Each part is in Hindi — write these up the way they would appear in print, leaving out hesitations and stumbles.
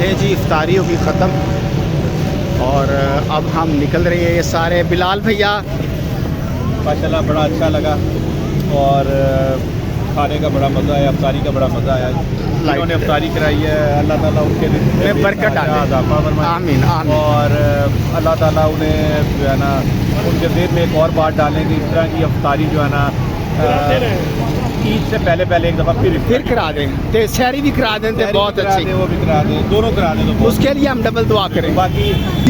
ले जी इफ्तारी होगी ख़त्म और अब हम निकल रहे हैं। ये सारे बिलाल भैया माशाल्लाह बड़ा अच्छा लगा और खाने का बड़ा मज़ा आया, इफ्तारी का बड़ा मज़ा आया। इन्होंने इफ्तारी कराई है, अल्लाह ताला उनके में बरकत डाले, आमीन आमीन। और अल्लाह ताला उन्हें जो है ना उनके दिल में एक और बात डालें कि इस तरह की इफ्तारी जो है ना ईद से पहले एक दफ़ा फिर करा दें, तो शहरी भी करा दें, तो बहुत अच्छी, वो भी करा दें, दोनों करा दें। तो उसके लिए हम डबल दुआ करें। बाकी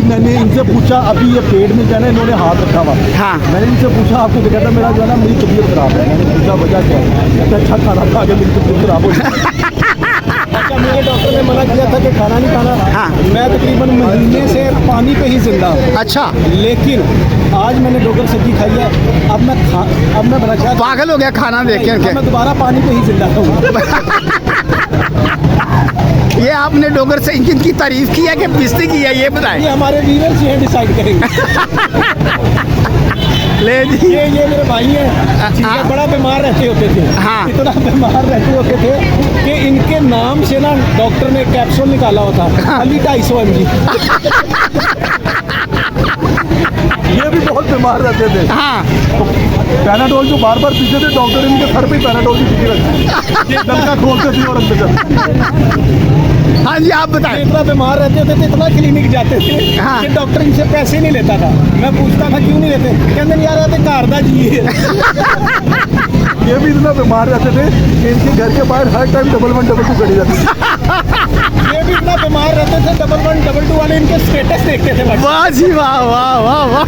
मैंने इनसे पूछा, अभी ये पेट में जाना इन्होंने हाथ रखा हुआ। हाँ मैंने इनसे पूछा आपको क्या कहता, मेरा जो है ना मेरी तबीयत खराब है। मैंने पूछा वजह क्या है, कहता अच्छा खाना खा के मेरी तबीयत खराब हो गई। अच्छा मेरे डॉक्टर ने मना किया था कि खाना नहीं खाना। हाँ। मैं तकरीबन महीने से पानी पे ही जिंदा हूँ। अच्छा, लेकिन आज मैंने डोगर सब्जी खाई है। अब मैं बना चाहता, पागल हो गया खाना देख के। मैं दोबारा पानी पे ही जिंदा हूँ। ये आपने डोगर से इंजन की तारीफ की है कि बेइज्जती की है, ये बताएं। ये हमारे व्यूअर्स ये डिसाइड करेंगे। ले जी, ये मेरे भाई हैं, ठीक है, बड़ा बीमार रहते होते थे। हाँ। इतना बीमार रहते होते थे कि इनके नाम से ना डॉक्टर ने कैप्सूल निकाला हुआ था, खाली 250 mg। ये भी बहुत बीमार रहते थे। हाँ पैनाडोल जो बार बार पीते थे, डॉक्टर इनके सर पे पैनाडोल की टिकी रखी, ये डंका खोलते थे और अंदर। हाँ जी, आप बताएं। इतना बीमार रहते थे, इतना क्लिनिक जाते थे हाँ। कि डॉक्टर इनसे पैसे नहीं लेता था। मैं पूछता था क्यों नहीं लेते, कहते यार ये घर दा जी है। ये भी इतना बीमार रहते थे कि इनके घर के बाहर हर टाइम 1112 खड़ी रहती थी। ये भी इतना बीमार रहते थे, 1112 वाले इनके स्टेटस देखते थे। वाह जी वाह वाह वाह वाह।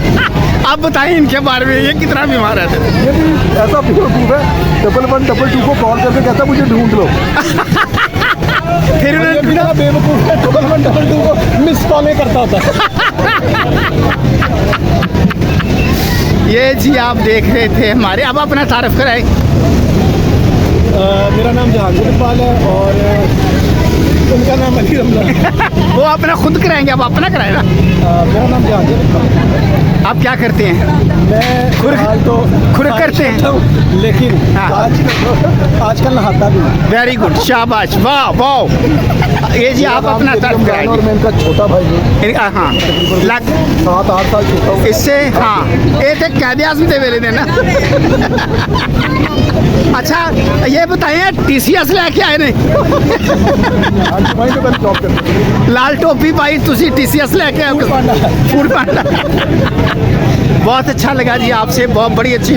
आप बताइए इनके बारे में, ये कितना बीमार रहते थे। ये भी ऐसा बेवकूफ़ है, 1112 को कॉल करके कहता मुझे ढूंढ लो। फिर ये भी ना बेवकूफ़ है, 1112 को मिस कॉलें करता होता। ये जी आप देख रहे थे हमारे, अब अपना तारीफ कराए। मेरा नाम जहांगीर इकबाल है और उनका नाम अली रमजान। वो अपना खुद कराएंगे, अब अपना कराए ना। मेरा नाम जहांगीर इकबाल। आप क्या करते हैं? मैं खुद तो खुद करते हैं, लेकिन हाँ। आजकल नहाता भी हूँ। वेरी गुड, शाबाश, वाह वाह। ये जी आप अपना तारीफ और कराएंगे। मैं इनका छोटा भाई हूँ, हाँ लग 7-8 साल छोटा हूँ इससे। हाँ ये थे कैद आज़म दे वेले देना। अच्छा ये बताइए TCS लेके आए ने? वहीं पे जॉब करते हैं। लाल टोपी पाई तुसी TCS लेके आए? फूड पांडा। बहुत अच्छा लगा जी आपसे, बहुत बड़ी अच्छी